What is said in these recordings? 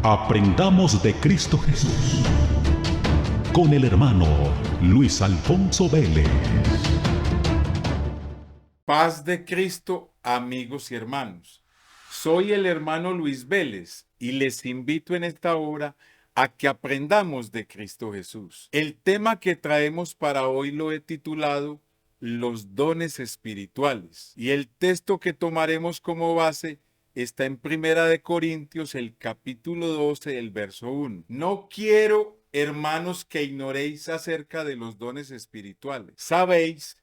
Aprendamos de Cristo Jesús con el hermano Luis Alfonso Vélez. Paz de Cristo, amigos y hermanos. Soy el hermano Luis Vélez y les invito en esta hora a que aprendamos de Cristo Jesús. El tema que traemos para hoy lo he titulado Los dones espirituales, y el texto que tomaremos como base está en Primera de Corintios, el capítulo 12, el verso 1. No quiero, hermanos, que ignoréis acerca de los dones espirituales. Sabéis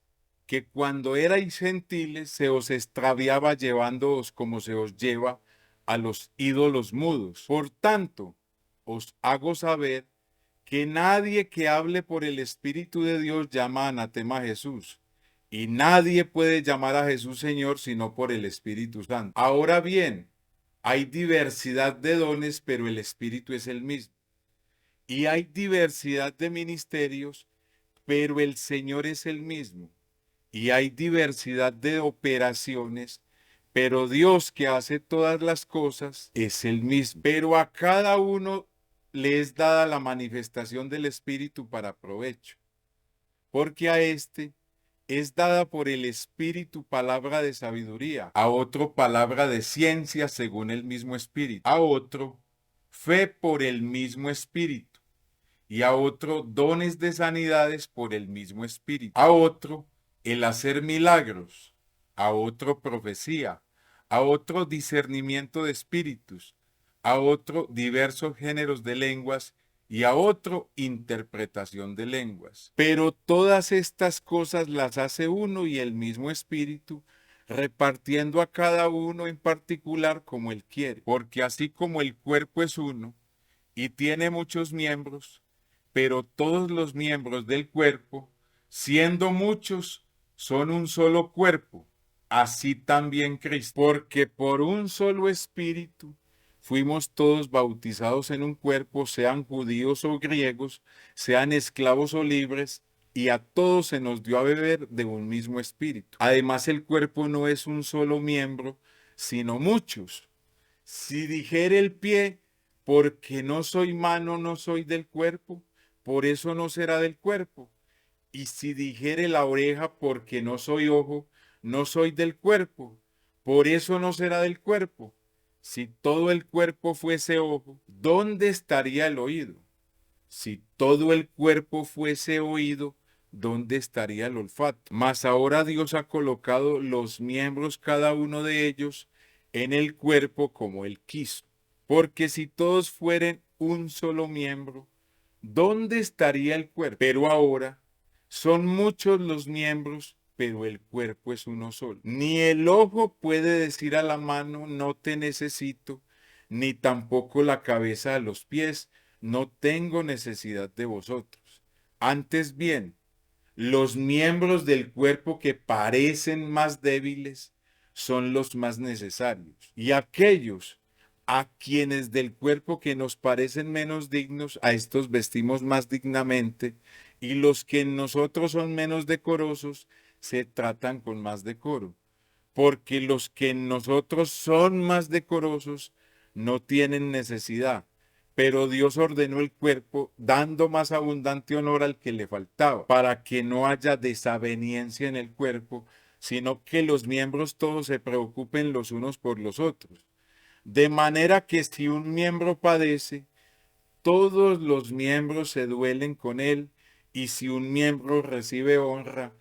que cuando erais gentiles se os extraviaba llevándoos como se os lleva a los ídolos mudos. Por tanto, os hago saber que nadie que hable por el Espíritu de Dios llama anatema a Jesús. Y nadie puede llamar a Jesús Señor sino por el Espíritu Santo. Ahora bien, hay diversidad de dones, pero el Espíritu es el mismo. Y hay diversidad de ministerios, pero el Señor es el mismo. Y hay diversidad de operaciones, pero Dios que hace todas las cosas es el mismo. Pero a cada uno le es dada la manifestación del Espíritu para provecho, porque a este es dada por el Espíritu palabra de sabiduría, a otro palabra de ciencia según el mismo Espíritu, a otro fe por el mismo Espíritu, y a otro dones de sanidades por el mismo Espíritu, a otro el hacer milagros, a otro profecía, a otro discernimiento de espíritus, a otro diversos géneros de lenguas y a otro interpretación de lenguas. Pero todas estas cosas las hace uno y el mismo Espíritu, repartiendo a cada uno en particular como él quiere. Porque así como el cuerpo es uno y tiene muchos miembros, pero todos los miembros del cuerpo, siendo muchos, son un solo cuerpo, así también Cristo. Porque por un solo Espíritu fuimos todos bautizados en un cuerpo, sean judíos o griegos, sean esclavos o libres, y a todos se nos dio a beber de un mismo Espíritu. Además, el cuerpo no es un solo miembro, sino muchos. Si dijere el pie, porque no soy mano, no soy del cuerpo, por eso no será del cuerpo. Y si dijere la oreja, porque no soy ojo, no soy del cuerpo, por eso no será del cuerpo. Si todo el cuerpo fuese ojo, ¿dónde estaría el oído? Si todo el cuerpo fuese oído, ¿dónde estaría el olfato? Mas ahora Dios ha colocado los miembros, cada uno de ellos, en el cuerpo como Él quiso. Porque si todos fueren un solo miembro, ¿dónde estaría el cuerpo? Pero ahora son muchos los miembros, pero el cuerpo es uno solo. Ni el ojo puede decir a la mano, no te necesito, ni tampoco la cabeza a los pies, no tengo necesidad de vosotros. Antes bien, los miembros del cuerpo que parecen más débiles son los más necesarios. Y aquellos a quienes del cuerpo que nos parecen menos dignos, a estos vestimos más dignamente, y los que en nosotros son menos decorosos, se tratan con más decoro. Porque los que en nosotros son más decorosos no tienen necesidad, pero Dios ordenó el cuerpo dando más abundante honor al que le faltaba, para que no haya desaveniencia en el cuerpo, sino que los miembros todos se preocupen los unos por los otros. De manera que si un miembro padece, todos los miembros se duelen con él, y si un miembro recibe honra,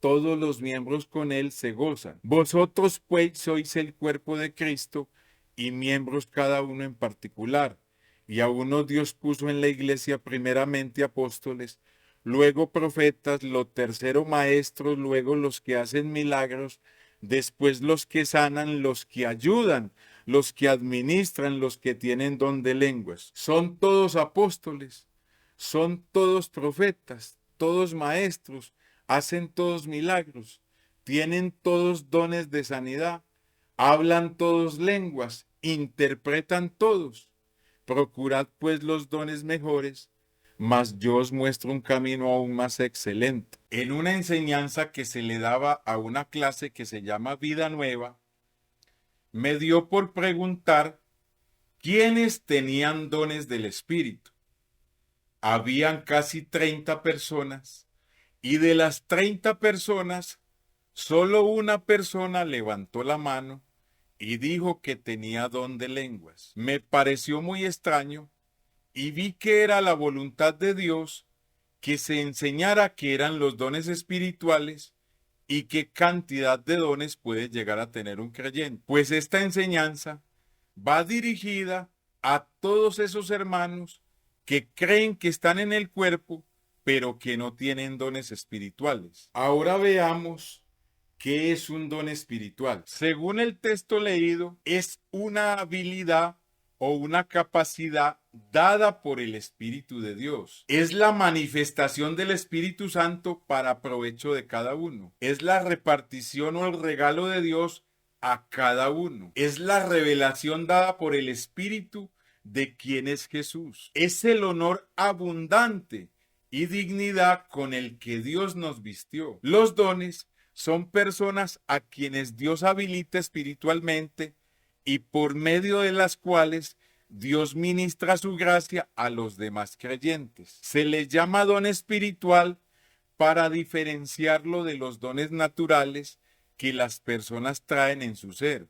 todos los miembros con él se gozan. Vosotros pues sois el cuerpo de Cristo y miembros cada uno en particular. Y a uno Dios puso en la iglesia primeramente apóstoles, luego profetas, lo tercero maestros, luego los que hacen milagros, después los que sanan, los que ayudan, los que administran, los que tienen don de lenguas. Son todos apóstoles, son todos profetas, todos maestros, hacen todos milagros, tienen todos dones de sanidad, hablan todos lenguas, interpretan todos. Procurad pues los dones mejores, mas yo os muestro un camino aún más excelente. En una enseñanza que se le daba a una clase que se llama Vida Nueva, me dio por preguntar ¿Quiénes tenían dones del Espíritu? Habían casi 30 personas y de las 30 personas, solo una persona levantó la mano y dijo que tenía don de lenguas. Me pareció muy extraño y vi que era la voluntad de Dios que se enseñara qué eran los dones espirituales y qué cantidad de dones puede llegar a tener un creyente. Pues esta enseñanza va dirigida a todos esos hermanos que creen que están en el cuerpo, pero que no tienen dones espirituales. Ahora veamos qué es un don espiritual. Según el texto leído, es una habilidad o una capacidad dada por el Espíritu de Dios. Es la manifestación del Espíritu Santo para provecho de cada uno. Es la repartición o el regalo de Dios a cada uno. Es la revelación dada por el Espíritu de quién es Jesús. Es el honor abundante y dignidad con el que Dios nos vistió. Los dones son personas a quienes Dios habilita espiritualmente y por medio de las cuales Dios ministra su gracia a los demás creyentes. Se les llama don espiritual para diferenciarlo de los dones naturales que las personas traen en su ser.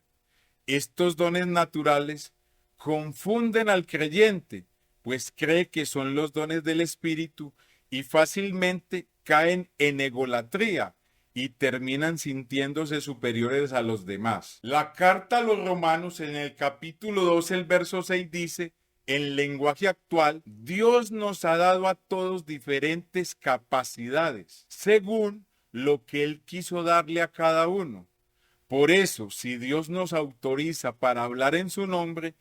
Estos dones naturales confunden al creyente, pues cree que son los dones del Espíritu y fácilmente caen en egolatría y terminan sintiéndose superiores a los demás. La carta a los Romanos en el capítulo 2, el verso 6 dice, en lenguaje actual, Dios nos ha dado a todos diferentes capacidades, según lo que Él quiso darle a cada uno. Por eso, si Dios nos autoriza para hablar en su nombre,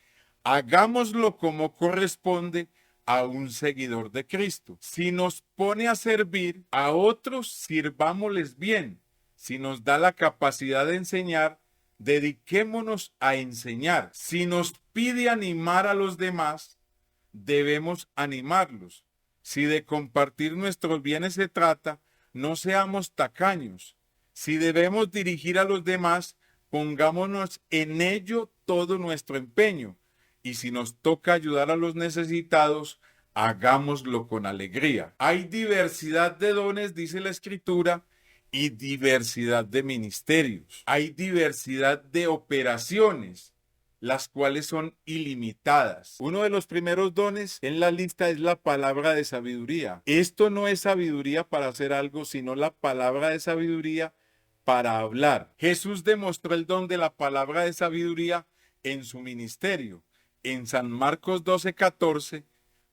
hagámoslo como corresponde a un seguidor de Cristo. Si nos pone a servir a otros, sirvámosles bien. Si nos da la capacidad de enseñar, dediquémonos a enseñar. Si nos pide animar a los demás, debemos animarlos. Si de compartir nuestros bienes se trata, no seamos tacaños. Si debemos dirigir a los demás, pongámonos en ello todo nuestro empeño. Y si nos toca ayudar a los necesitados, hagámoslo con alegría. Hay diversidad de dones, dice la Escritura, y diversidad de ministerios. Hay diversidad de operaciones, las cuales son ilimitadas. Uno de los primeros dones en la lista es la palabra de sabiduría. Esto no es sabiduría para hacer algo, sino la palabra de sabiduría para hablar. Jesús demostró el don de la palabra de sabiduría en su ministerio. En San Marcos 12:14,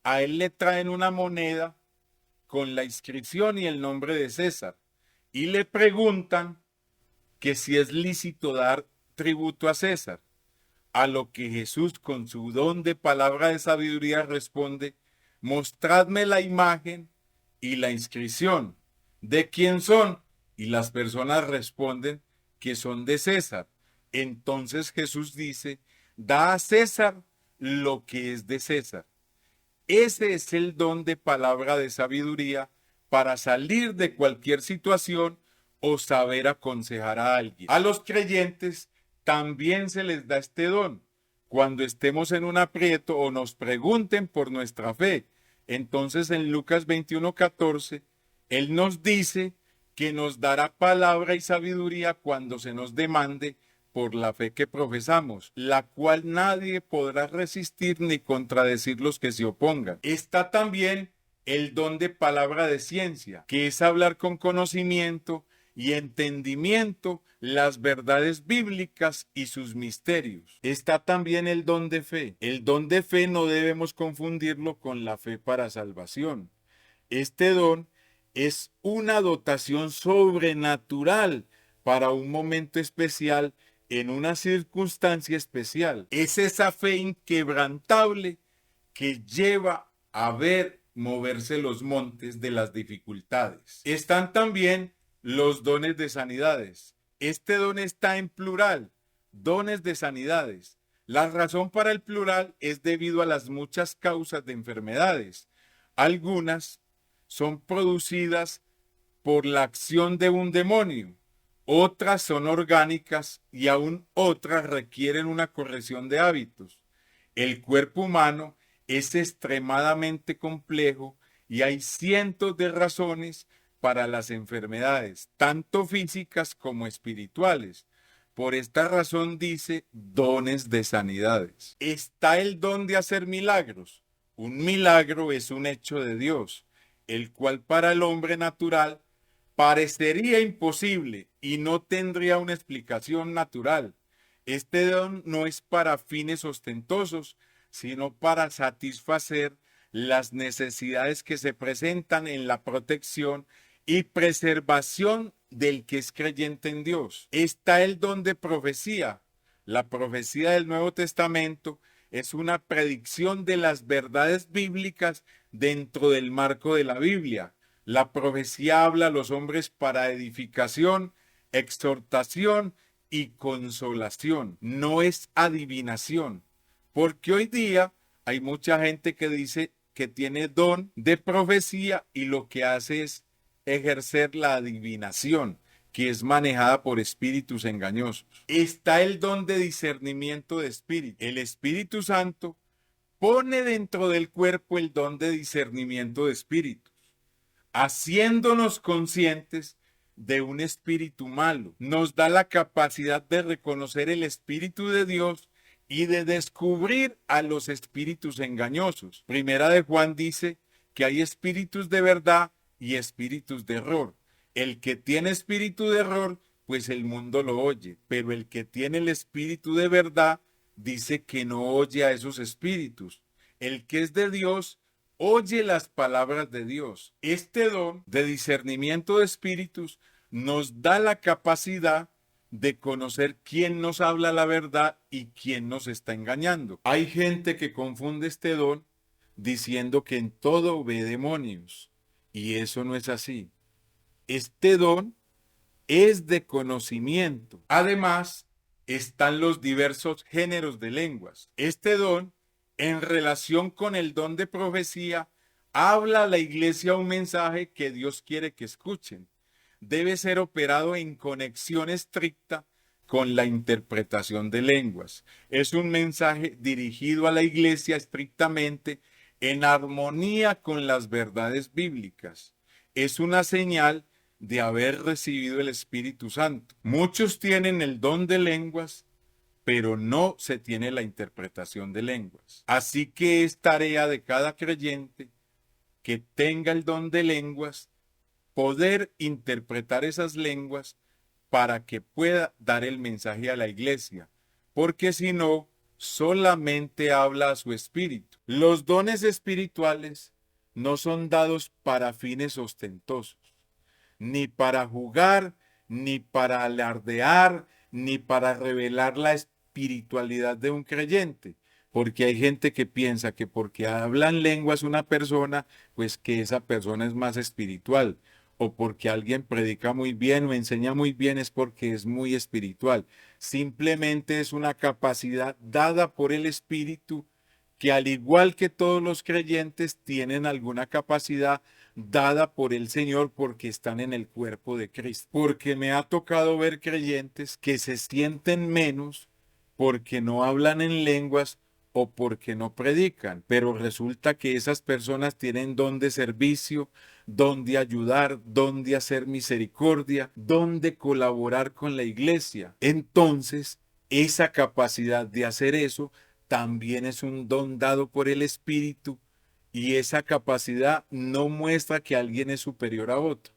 a él le traen una moneda con la inscripción y el nombre de César. Y le preguntan que si es lícito dar tributo a César. A lo que Jesús, con su don de palabra de sabiduría, responde, mostradme la imagen y la inscripción. ¿De quién son? Y las personas responden que son de César. Entonces Jesús dice, da a César lo que es de César. Ese es el don de palabra de sabiduría para salir de cualquier situación o saber aconsejar a alguien. A los creyentes también se les da este don. Cuando estemos en un aprieto o nos pregunten por nuestra fe. Entonces en Lucas 21:14, Él nos dice que nos dará palabra y sabiduría cuando se nos demande por la fe que profesamos, la cual nadie podrá resistir ni contradecir los que se opongan. Está también el don de palabra de ciencia, que es hablar con conocimiento y entendimiento las verdades bíblicas y sus misterios. Está también el don de fe. El don de fe no debemos confundirlo con la fe para salvación. Este don es una dotación sobrenatural para un momento especial en una circunstancia especial. Es esa fe inquebrantable que lleva a ver moverse los montes de las dificultades. Están también los dones de sanidades. Este don está en plural, dones de sanidades. La razón para el plural es debido a las muchas causas de enfermedades. Algunas son producidas por la acción de un demonio. Otras son orgánicas y aún otras requieren una corrección de hábitos. El cuerpo humano es extremadamente complejo y hay cientos de razones para las enfermedades, tanto físicas como espirituales. Por esta razón dice dones de sanidades. Está el don de hacer milagros. Un milagro es un hecho de Dios, el cual para el hombre natural parecería imposible y no tendría una explicación natural. Este don no es para fines ostentosos, sino para satisfacer las necesidades que se presentan en la protección y preservación del que es creyente en Dios. Está el don de profecía. La profecía del Nuevo Testamento es una predicción de las verdades bíblicas dentro del marco de la Biblia. La profecía habla a los hombres para edificación, exhortación y consolación. No es adivinación. Porque hoy día hay mucha gente que dice que tiene don de profecía y lo que hace es ejercer la adivinación, que es manejada por espíritus engañosos. Está el don de discernimiento de espíritu. El Espíritu Santo pone dentro del cuerpo el don de discernimiento de espíritus, haciéndonos conscientes de un espíritu malo. Nos da la capacidad de reconocer el Espíritu de Dios y de descubrir a los espíritus engañosos. Primera de Juan dice que hay espíritus de verdad y espíritus de error. El que tiene espíritu de error, pues el mundo lo oye, pero el que tiene el espíritu de verdad dice que no oye a esos espíritus. El que es de Dios oye las palabras de Dios. Este don de discernimiento de espíritus nos da la capacidad de conocer quién nos habla la verdad y quién nos está engañando. Hay gente que confunde este don diciendo que en todo ve demonios, y eso no es así. Este don es de conocimiento. Además, están los diversos géneros de lenguas. Este don, en relación con el don de profecía, habla a la iglesia un mensaje que Dios quiere que escuchen. Debe ser operado en conexión estricta con la interpretación de lenguas. Es un mensaje dirigido a la iglesia estrictamente en armonía con las verdades bíblicas. Es una señal de haber recibido el Espíritu Santo. Muchos tienen el don de lenguas, pero no se tiene la interpretación de lenguas. Así que es tarea de cada creyente que tenga el don de lenguas, poder interpretar esas lenguas para que pueda dar el mensaje a la iglesia, porque si no, solamente habla a su espíritu. Los dones espirituales no son dados para fines ostentosos, ni para jugar, ni para alardear, ni para revelar la espiritualidad de un creyente. Porque hay gente que piensa que porque hablan lenguas una persona, pues que esa persona es más espiritual. O porque alguien predica muy bien o enseña muy bien es porque es muy espiritual. Simplemente es una capacidad dada por el Espíritu que al igual que todos los creyentes tienen alguna capacidad dada por el Señor porque están en el cuerpo de Cristo. Porque me ha tocado ver creyentes que se sienten menos porque no hablan en lenguas o porque no predican, pero resulta que esas personas tienen don de servicio, don de ayudar, don de hacer misericordia, don de colaborar con la iglesia. Entonces, esa capacidad de hacer eso también es un don dado por el Espíritu y esa capacidad no muestra que alguien es superior a otro.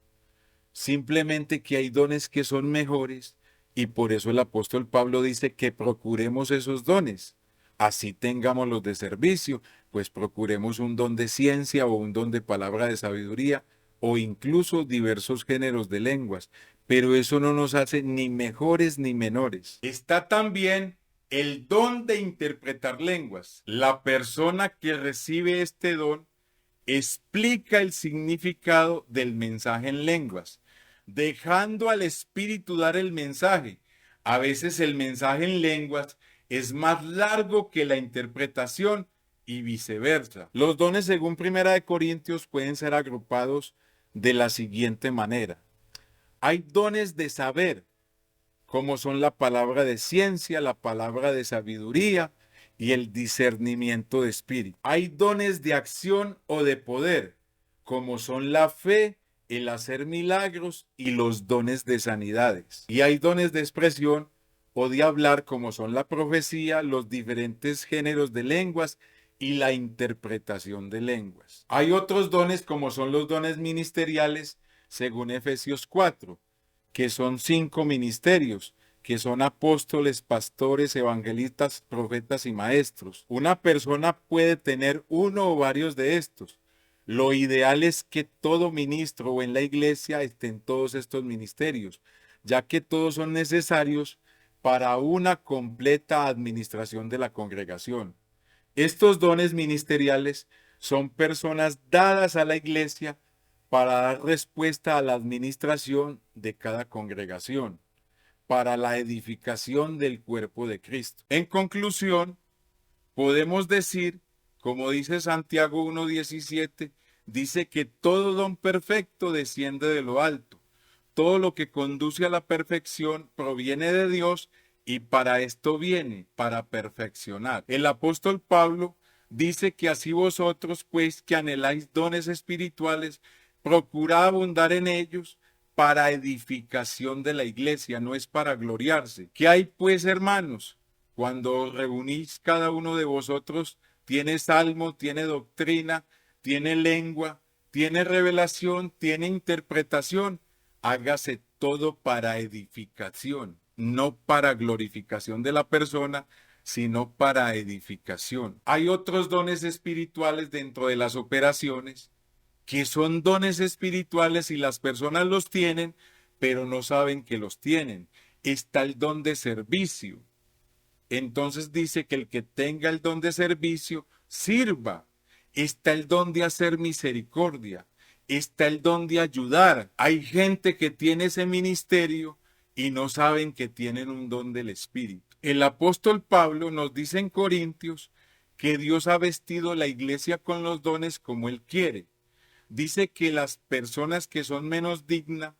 Simplemente que hay dones que son mejores y por eso el apóstol Pablo dice que procuremos esos dones. Así tengamos los de servicio, pues procuremos un don de ciencia o un don de palabra de sabiduría o incluso diversos géneros de lenguas. Pero eso no nos hace ni mejores ni menores. Está también el don de interpretar lenguas. La persona que recibe este don explica el significado del mensaje en lenguas, dejando al Espíritu dar el mensaje. A veces el mensaje en lenguas es más largo que la interpretación y viceversa. Los dones según Primera de Corintios pueden ser agrupados de la siguiente manera. Hay dones de saber, como son la palabra de ciencia, la palabra de sabiduría y el discernimiento de espíritu. Hay dones de acción o de poder, como son la fe, el hacer milagros y los dones de sanidades. Y hay dones de expresión o de hablar, como son la profecía, los diferentes géneros de lenguas y la interpretación de lenguas. Hay otros dones, como son los dones ministeriales, según Efesios 4, que son 5 ministerios, que son apóstoles, pastores, evangelistas, profetas y maestros. Una persona puede tener uno o varios de estos. Lo ideal es que todo ministro o en la iglesia estén todos estos ministerios, ya que todos son necesarios para una completa administración de la congregación. Estos dones ministeriales son personas dadas a la iglesia para dar respuesta a la administración de cada congregación, para la edificación del cuerpo de Cristo. En conclusión, podemos decir, como dice Santiago 1:17, dice que todo don perfecto desciende de lo alto. Todo lo que conduce a la perfección proviene de Dios y para esto viene, para perfeccionar. El apóstol Pablo dice que así vosotros, pues, que anheláis dones espirituales, procurad abundar en ellos para edificación de la iglesia, no es para gloriarse. ¿Qué hay, pues, hermanos? Cuando os reunís, cada uno de vosotros tiene salmo, tiene doctrina, tiene lengua, tiene revelación, tiene interpretación. Hágase todo para edificación, no para glorificación de la persona, sino para edificación. Hay otros dones espirituales dentro de las operaciones, que son dones espirituales y las personas los tienen, pero no saben que los tienen. Está el don de servicio. Entonces dice que el que tenga el don de servicio, sirva. Está el don de hacer misericordia. Está el don de ayudar. Hay gente que tiene ese ministerio y no saben que tienen un don del Espíritu. El apóstol Pablo nos dice en Corintios que Dios ha vestido la iglesia con los dones como Él quiere. Dice que las personas que son menos dignas,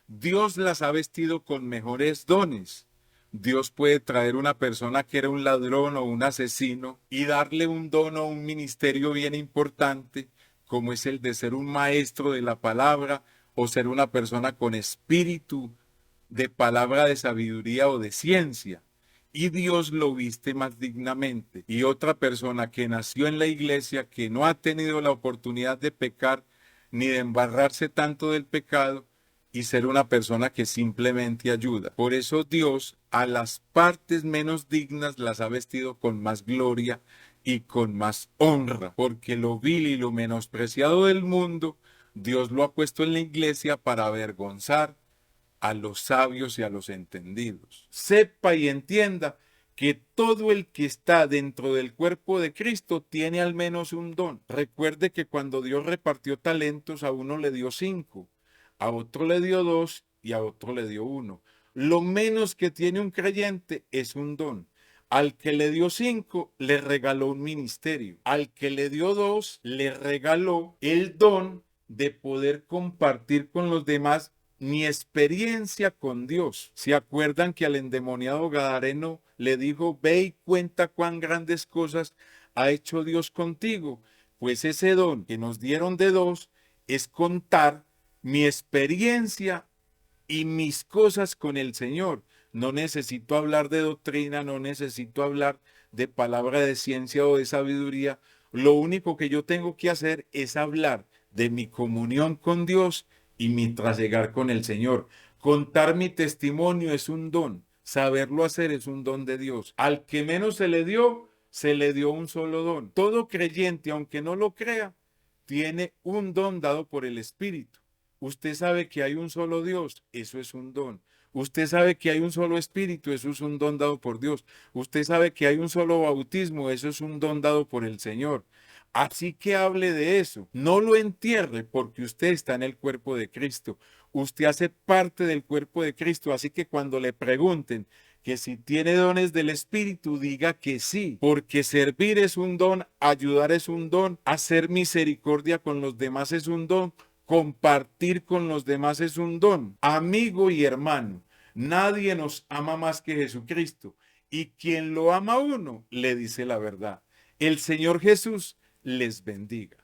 Dios las ha vestido con mejores dones. Dios puede traer una persona que era un ladrón o un asesino y darle un don o un ministerio bien importante, como es el de ser un maestro de la palabra o ser una persona con espíritu de palabra de sabiduría o de ciencia. Y Dios lo viste más dignamente. Y otra persona que nació en la iglesia, que no ha tenido la oportunidad de pecar ni de embarrarse tanto del pecado, y ser una persona que simplemente ayuda. Por eso Dios a las partes menos dignas las ha vestido con más gloria y con más honra, porque lo vil y lo menospreciado del mundo, Dios lo ha puesto en la iglesia para avergonzar a los sabios y a los entendidos. Sepa y entienda que todo el que está dentro del cuerpo de Cristo tiene al menos un don. Recuerde que cuando Dios repartió talentos, a uno le dio 5, a otro le dio 2 y a otro le dio 1. Lo menos que tiene un creyente es un don. Al que le dio 5, le regaló un ministerio. Al que le dio 2, le regaló el don de poder compartir con los demás mi experiencia con Dios. ¿Se acuerdan que al endemoniado gadareno le dijo, ve y cuenta cuán grandes cosas ha hecho Dios contigo? Pues ese don que nos dieron de 2 es contar mi experiencia y mis cosas con el Señor. No necesito hablar de doctrina, no necesito hablar de palabra de ciencia o de sabiduría. Lo único que yo tengo que hacer es hablar de mi comunión con Dios y mi trasegar con el Señor. Contar mi testimonio es un don. Saberlo hacer es un don de Dios. Al que menos se le dio un solo don. Todo creyente, aunque no lo crea, tiene un don dado por el Espíritu. Usted sabe que hay un solo Dios, eso es un don. Usted sabe que hay un solo Espíritu, eso es un don dado por Dios. Usted sabe que hay un solo bautismo, eso es un don dado por el Señor. Así que hable de eso. No lo entierre porque usted está en el cuerpo de Cristo. Usted hace parte del cuerpo de Cristo. Así que cuando le pregunten que si tiene dones del Espíritu, diga que sí. Porque servir es un don, ayudar es un don, hacer misericordia con los demás es un don, compartir con los demás es un don. Amigo y hermano, nadie nos ama más que Jesucristo. y quien lo ama a uno le dice la verdad. El Señor Jesús les bendiga.